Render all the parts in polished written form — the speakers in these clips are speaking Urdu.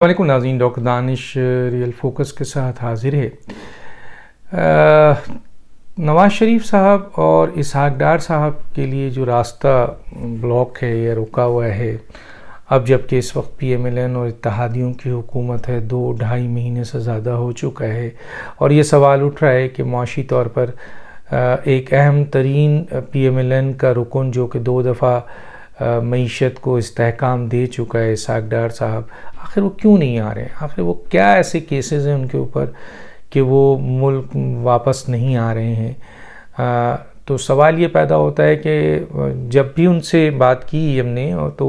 وعلیکم ناظرین، ڈاکٹر دانش ریئل فوکس کے ساتھ حاضر ہے۔ نواز شریف صاحب اور اسحاق ڈار صاحب کے لیے جو راستہ بلاک ہے یا رکا ہوا ہے، اب جبکہ اس وقت پی ایم ایل این اور اتحادیوں کی حکومت ہے، 2-2.5 مہینے سے زیادہ ہو چکا ہے، اور یہ سوال اٹھ رہا ہے کہ معاشی طور پر ایک اہم ترین پی ایم ایل این کا رکن جو کہ 2 دفعہ معیشت کو استحکام دے چکا ہے، اسحاق ڈار صاحب، آخر وہ کیوں نہیں آ رہے ہیں؟ آخر وہ کیا ایسے کیسز ہیں ان کے اوپر کہ وہ ملک واپس نہیں آ رہے ہیں؟ تو سوال یہ پیدا ہوتا ہے کہ جب بھی ان سے بات کی ہم نے تو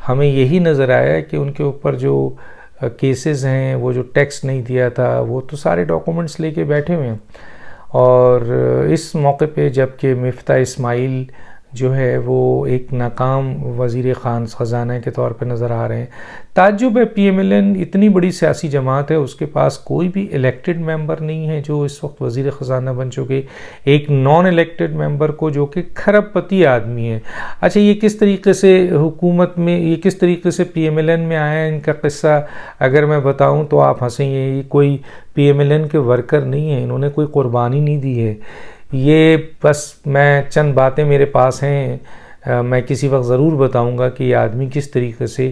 ہمیں یہی نظر آیا کہ ان کے اوپر جو کیسز ہیں، وہ جو ٹیکس نہیں دیا تھا، وہ تو سارے ڈاکومنٹس لے کے بیٹھے ہوئے ہیں، اور اس موقع پہ جب کہ مفتاح اسماعیل جو ہے وہ ایک ناکام وزیر خزانہ کے طور پہ نظر آ رہے ہیں۔ تعجب ہے، پی ایم ایل این اتنی بڑی سیاسی جماعت ہے، اس کے پاس کوئی بھی الیکٹڈ ممبر نہیں ہے جو اس وقت وزیر خزانہ بن چکے، ایک نان الیکٹڈ ممبر کو جو کہ کھرب پتی آدمی ہے۔ اچھا، یہ کس طریقے سے حکومت میں، یہ کس طریقے سے پی ایم ایل این میں آیا ہے، ان کا قصہ اگر میں بتاؤں تو آپ ہنسیں گے۔ یہ کوئی پی ایم ایل این کے ورکر نہیں ہیں، انہوں نے کوئی قربانی نہیں دی ہے، یہ بس میں چند باتیں میرے پاس ہیں، میں کسی وقت ضرور بتاؤں گا کہ یہ آدمی کس طریقے سے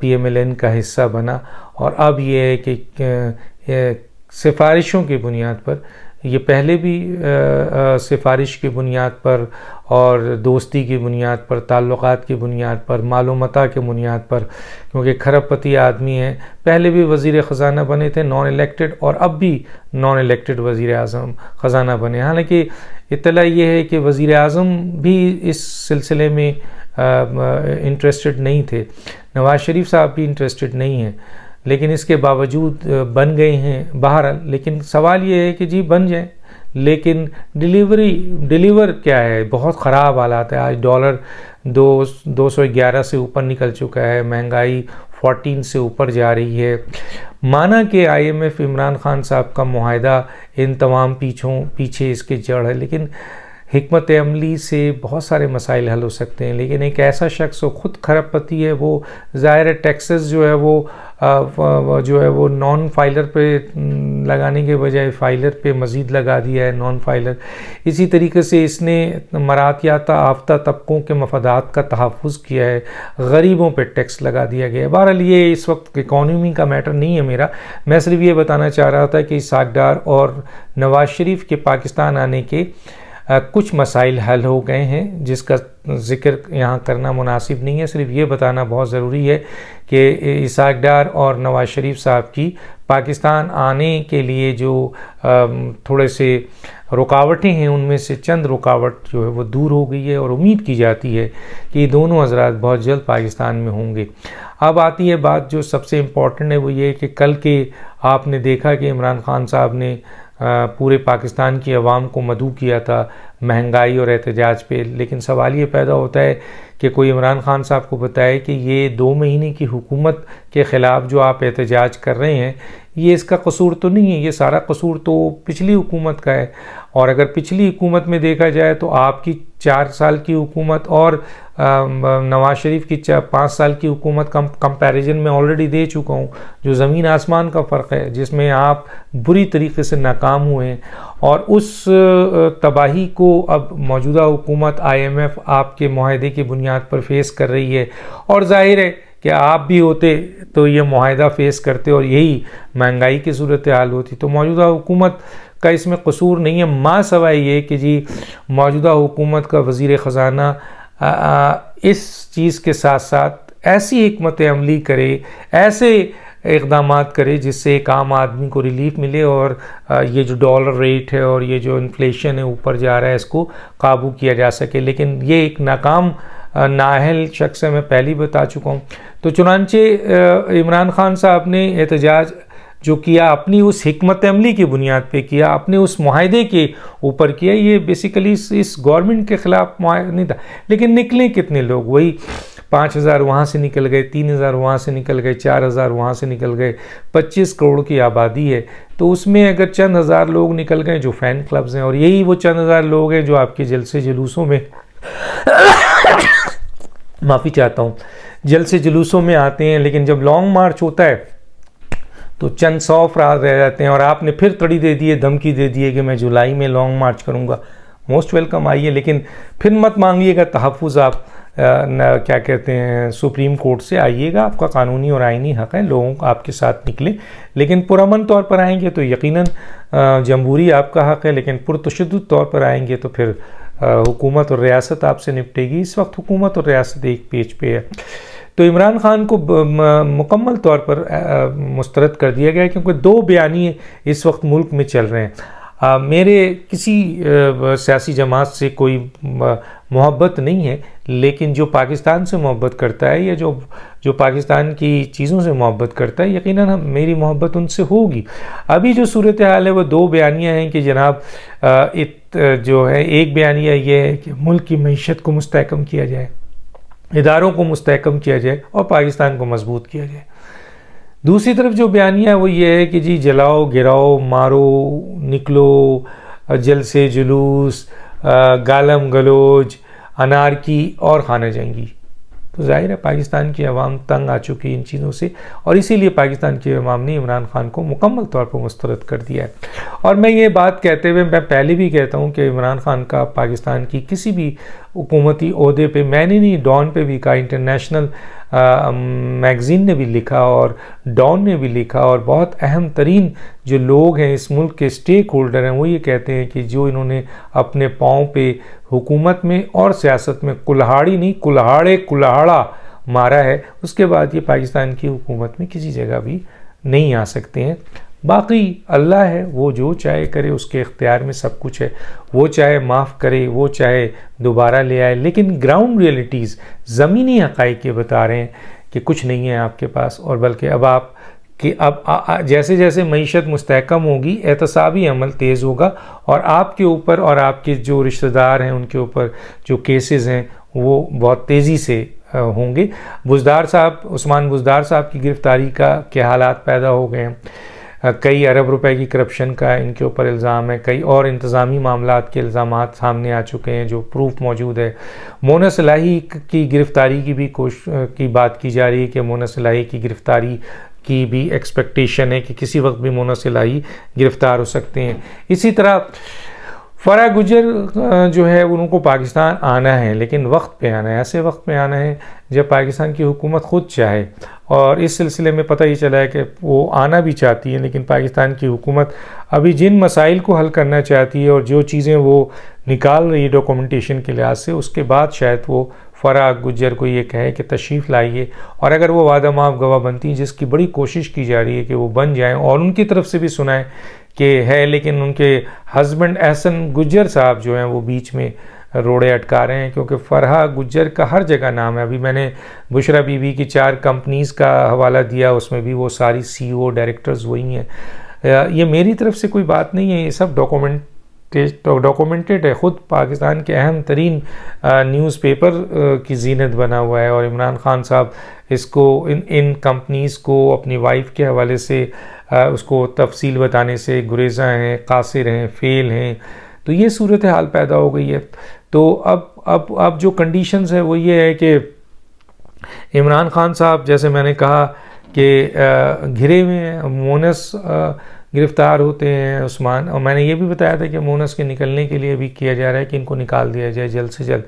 پی ایم ایل این کا حصہ بنا، اور اب یہ ہے کہ سفارشوں کی بنیاد پر، یہ پہلے بھی سفارش کی بنیاد پر اور دوستی کی بنیاد پر، تعلقات کی بنیاد پر، معلومات کی بنیاد پر، کیونکہ کھرب پتی آدمی ہیں، پہلے بھی وزیر خزانہ بنے تھے نان الیکٹڈ، اور اب بھی نان الیکٹڈ وزیر اعظم خزانہ بنے۔ حالانکہ اطلاع یہ ہے کہ وزیر اعظم بھی اس سلسلے میں انٹرسٹڈ نہیں تھے، نواز شریف صاحب بھی انٹرسٹڈ نہیں ہیں، لیکن اس کے باوجود بن گئے ہیں بہرحال۔ لیکن سوال یہ ہے کہ جی بن جائیں، لیکن ڈیلیور کیا ہے؟ بہت خراب حالات ہے۔ آج ڈالر 211 سے اوپر نکل چکا ہے، مہنگائی 14 سے اوپر جا رہی ہے۔ مانا کہ I M F Imran Khan صاحب کا معاہدہ ان تمام پیچھے اس کے جڑ ہے، لیکن حکمت عملی سے بہت سارے مسائل حل ہو سکتے ہیں۔ لیکن ایک ایسا شخص وہ خود کھرب پتی ہے، وہ ظاہر ہے ٹیکسز جو ہے وہ نان فائلر پہ لگانے کے بجائے فائلر پہ مزید لگا دیا ہے، نان فائلر۔ اسی طریقے سے اس نے مراعات یافتہ طبقوں کے مفادات کا تحفظ کیا ہے، غریبوں پہ ٹیکس لگا دیا گیا ہے۔ بہرحال یہ اس وقت اکانومی کا میٹر نہیں ہے میرا، میں صرف یہ بتانا چاہ رہا تھا کہ اسحاق ڈار اور نواز شریف کے پاکستان آنے کے کچھ مسائل حل ہو گئے ہیں، جس کا ذکر یہاں کرنا مناسب نہیں ہے۔ صرف یہ بتانا بہت ضروری ہے کہ اسحاق ڈار اور نواز شریف صاحب کی پاکستان آنے کے لیے جو تھوڑے سے رکاوٹیں ہیں، ان میں سے چند رکاوٹ جو ہے وہ دور ہو گئی ہے، اور امید کی جاتی ہے کہ یہ دونوں حضرات بہت جلد پاکستان میں ہوں گے۔ اب آتی ہے بات جو سب سے امپورٹنٹ ہے، وہ یہ کہ کل کے آپ نے دیکھا کہ عمران خان صاحب نے پورے پاکستان کی عوام کو مدعو کیا تھا مہنگائی اور احتجاج پہ، لیکن سوال یہ پیدا ہوتا ہے کہ کوئی عمران خان صاحب کو بتائے کہ یہ 2 مہینے کی حکومت کے خلاف جو آپ احتجاج کر رہے ہیں، یہ اس کا قصور تو نہیں ہے، یہ سارا قصور تو پچھلی حکومت کا ہے، اور اگر پچھلی حکومت میں دیکھا جائے تو آپ کی 4 سال کی حکومت اور نواز شریف کی 5 سال کی حکومت کمپیریزن میں آلریڈی دے چکا ہوں، جو زمین آسمان کا فرق ہے، جس میں آپ بری طریقے سے ناکام ہوئے ہیں، اور اس تباہی کو اب موجودہ حکومت آئی ایم ایف آپ کے معاہدے کی بنیاد پر فیس کر رہی ہے، اور ظاہر ہے کہ آپ بھی ہوتے تو یہ معاہدہ فیس کرتے اور یہی مہنگائی کی صورتحال ہوتی۔ تو موجودہ حکومت کا اس میں قصور نہیں ہے، ماں سوائے یہ کہ جی موجودہ حکومت کا وزیر خزانہ اس چیز کے ساتھ ساتھ ایسی حکمت عملی کرے، ایسے اقدامات کرے جس سے ایک عام آدمی کو ریلیف ملے، اور یہ جو ڈالر ریٹ ہے اور یہ جو انفلیشن ہے اوپر جا رہا ہے، اس کو قابو کیا جا سکے۔ لیکن یہ ایک ناکام نااہل شخص ہے، میں پہلے ہی بتا چکا ہوں۔ تو چنانچہ عمران خان صاحب نے احتجاج جو کیا اپنی اس حکمت عملی کی بنیاد پہ کیا، اپنے اس معاہدے کے اوپر کیا، یہ بیسیکلی اس گورنمنٹ کے خلاف معاہدہ نہیں تھا۔ لیکن نکلے کتنے لوگ؟ وہی 5,000 وہاں سے نکل گئے، 3,000 وہاں سے نکل گئے، 4,000 وہاں سے نکل گئے، 25 کروڑ کی آبادی ہے، تو اس میں اگر چند ہزار لوگ نکل گئے جو فین کلبز ہیں، اور یہی وہ چند ہزار لوگ ہیں جو آپ کے جلسے جلوسوں میں معافی چاہتا ہوں، جلسے جلوسوں میں آتے ہیں، لیکن جب لانگ مارچ ہوتا ہے تو چند 100 افراد رہ جاتے ہیں، اور آپ نے پھر تڑی دے دی ہے، دھمکی دے دی ہے کہ میں جولائی میں لانگ مارچ کروں گا. موسٹ ویلکم آئیے، لیکن پھر مت مانگیے گا تحفظ. آپ کیا کہتے ہیں سپریم کورٹ سے آئیے گا، آپ کا قانونی اور آئینی حق ہے لوگوں کو آپ کے ساتھ نکلیں، لیکن پرامن طور پر آئیں گے تو یقیناً جمہوری آپ کا حق ہے، لیکن پرتشدد طور پر آئیں گے تو پھر حکومت اور ریاست آپ سے نپٹے گی. اس وقت حکومت اور ریاست ایک پیج پہ ہے. تو عمران خان کو مکمل طور پر مسترد کر دیا گیا کیونکہ 2 بیانیے اس وقت ملک میں چل رہے ہیں. میرے کسی سیاسی جماعت سے کوئی محبت نہیں ہے، لیکن جو پاکستان سے محبت کرتا ہے یا جو پاکستان کی چیزوں سے محبت کرتا ہے، یقیناً میری محبت ان سے ہوگی. ابھی جو صورتحال ہے وہ 2 بیانیاں ہیں کہ جناب جو ہے ایک بیانیہ یہ ہے کہ ملک کی معیشت کو مستحکم کیا جائے، اداروں کو مستحکم کیا جائے اور پاکستان کو مضبوط کیا جائے. دوسری طرف جو بیانیہ ہے وہ یہ ہے کہ جی جلاؤ، گراؤ، مارو، نکلو، جلسے جلوس، گالم گلوچ، انارکی اور خانہ جنگی. تو ظاہر ہے پاکستان کی عوام تنگ آ چکی ان چیزوں سے، اور اسی لیے پاکستان کی عوام نے عمران خان کو مکمل طور پر مسترد کر دیا ہے. اور میں یہ بات کہتے ہوئے میں پہلے بھی کہتا ہوں کہ عمران خان کا پاکستان کی کسی بھی حکومتی عہدے پہ، میں نے نہیں، ڈان پہ بھی کہا، انٹرنیشنل میگزین نے بھی لکھا اور ڈان نے بھی لکھا، اور بہت اہم ترین جو لوگ ہیں اس ملک کے سٹیک ہولڈر ہیں وہ یہ کہتے ہیں کہ جو انہوں نے اپنے پاؤں پہ حکومت میں اور سیاست میں کلہاڑی نہیں کلہاڑا مارا ہے، اس کے بعد یہ پاکستان کی حکومت میں کسی جگہ بھی نہیں آ سکتے ہیں. باقی اللہ ہے، وہ جو چاہے کرے، اس کے اختیار میں سب کچھ ہے. وہ چاہے معاف کرے، وہ چاہے دوبارہ لے آئے، لیکن گراؤنڈ ریئلٹیز، زمینی حقائق یہ بتا رہے ہیں کہ کچھ نہیں ہے آپ کے پاس. اور بلکہ اب آپ کہ اب جیسے جیسے معیشت مستحکم ہوگی، احتسابی عمل تیز ہوگا، اور آپ کے اوپر اور آپ کے جو رشتہ دار ہیں ان کے اوپر جو کیسز ہیں وہ بہت تیزی سے ہوں گے. بزدار صاحب، عثمان بزدار صاحب کی گرفتاری کے حالات پیدا ہو گئے ہیں. کئی ارب روپے کی کرپشن کا ان کے اوپر الزام ہے. کئی اور انتظامی معاملات کے الزامات سامنے آ چکے ہیں جو پروف موجود ہے. مونس الہی کی گرفتاری کی بھی کی بات کی جا رہی ہے کہ مونس الہی کی گرفتاری کی بھی ایکسپیکٹیشن ہے کہ کسی وقت بھی مونس الہی گرفتار ہو سکتے ہیں. اسی طرح فرح گجر جو ہے ان کو پاکستان آنا ہے، لیکن وقت پہ آنا ہے، ایسے وقت پہ آنا ہے جب پاکستان کی حکومت خود چاہے. اور اس سلسلے میں پتہ ہی چلا ہے کہ وہ آنا بھی چاہتی ہے، لیکن پاکستان کی حکومت ابھی جن مسائل کو حل کرنا چاہتی ہے اور جو چیزیں وہ نکال رہی ہے ڈاکومنٹیشن کے لحاظ سے، اس کے بعد شاید وہ فرح گجر کو یہ کہے کہ تشریف لائیے. اور اگر وہ وعدہ معاف گواہ بنتی ہیں، جس کی بڑی کوشش کی جا رہی ہے کہ وہ بن جائیں، اور ان کی طرف سے بھی سنائیں کہ ہے، لیکن ان کے ہسبینڈ احسن گجر صاحب جو ہیں وہ بیچ میں روڑے اٹکا رہے ہیں، کیونکہ فرح گجر کا ہر جگہ نام ہے. ابھی میں نے بشرا بی بی کی 4 کمپنیز کا حوالہ دیا، اس میں بھی وہ ساری CEO ڈائریکٹرز وہی ہیں. یہ میری طرف سے کوئی بات نہیں ہے، یہ سب ڈاکومنٹڈ ہے. خود پاکستان کے اہم ترین نیوز پیپر کی زینت بنا ہوا ہے، اور عمران خان صاحب اس کو ان کمپنیز کو اپنی وائف کے حوالے سے اس کو تفصیل بتانے سے گریزاں ہیں، قاصر ہیں، فیل ہیں. تو یہ صورتحال پیدا ہو گئی ہے. تو اب جو کنڈیشنز ہے وہ یہ ہے کہ عمران خان صاحب، جیسے میں نے کہا کہ گھرے میں مونس گرفتار ہوتے ہیں عثمان، اور میں نے یہ بھی بتایا تھا کہ مونس کے نکلنے کے لیے بھی کیا جا رہا ہے کہ ان کو نکال دیا جائے جلد سے جلد،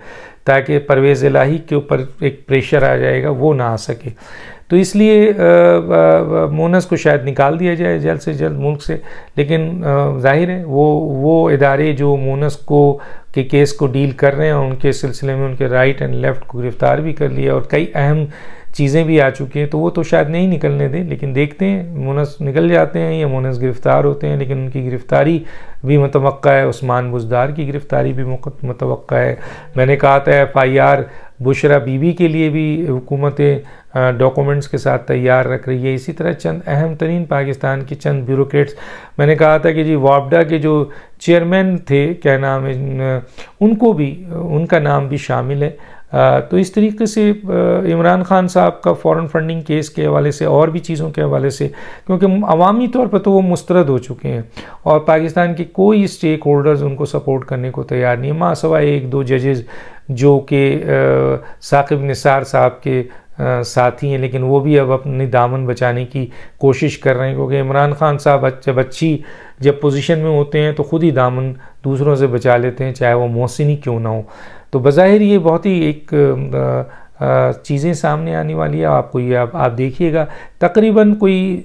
تاکہ پرویز الہی کے اوپر ایک پریشر آ جائے گا، وہ نہ آ سکے. تو اس لیے مونس کو شاید نکال دیا جائے جلد سے جلد ملک سے. لیکن ظاہر ہے وہ ادارے جو مونس کے کیس کو ڈیل کر رہے ہیں، ان کے سلسلے میں ان کے رائٹ اینڈ لیفٹ کو گرفتار بھی کر لیا، اور کئی اہم چیزیں بھی آ چکی ہیں، تو وہ تو شاید نہیں نکلنے دیں. لیکن دیکھتے ہیں مونس نکل جاتے ہیں یا مونس گرفتار ہوتے ہیں، لیکن ان کی گرفتاری بھی متوقع ہے. عثمان بزدار کی گرفتاری بھی متوقع ہے. میں نے کہا تھا FIR بشرا بی بی کے لیے بھی حکومتیں ڈاکومنٹس کے ساتھ تیار رکھ رہی ہے. اسی طرح چند اہم ترین پاکستان کے چند بیوروکریٹس، میں نے کہا تھا کہ جی وابڈا کے جو چیئرمین تھے، کیا نام ہے، ان کو بھی، ان کا نام بھی شامل ہے. تو اس طریقے سے عمران خان صاحب کا فورن فنڈنگ کیس کے حوالے سے اور بھی چیزوں کے حوالے سے، کیونکہ عوامی طور پر تو وہ مسترد ہو چکے ہیں، اور پاکستان کے کوئی اسٹیک ہولڈرز ان کو سپورٹ کرنے کو تیار نہیں ہے، ماں سوائے 1-2 ججز جو کہ ثاقب نثار صاحب کے ساتھی ہیں، لیکن وہ بھی اب اپنی دامن بچانے کی کوشش کر رہے ہیں، کیونکہ عمران خان صاحب جب پوزیشن میں ہوتے ہیں تو خود ہی دامن دوسروں سے بچا لیتے ہیں، چاہے وہ محسن ہی کیوں نہ ہو. تو بظاہر یہ بہت ہی ایک چیزیں سامنے آنے والی ہے. آپ کو یہ آپ دیکھیے گا تقریباً کوئی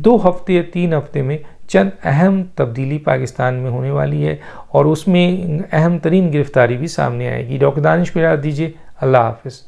2 ہفتے یا 3 ہفتے میں چند اہم تبدیلی پاکستان میں ہونے والی ہے، اور اس میں اہم ترین گرفتاری بھی سامنے آئے گی. ڈاکٹر دانش کو یاد دیجیے. اللہ حافظ.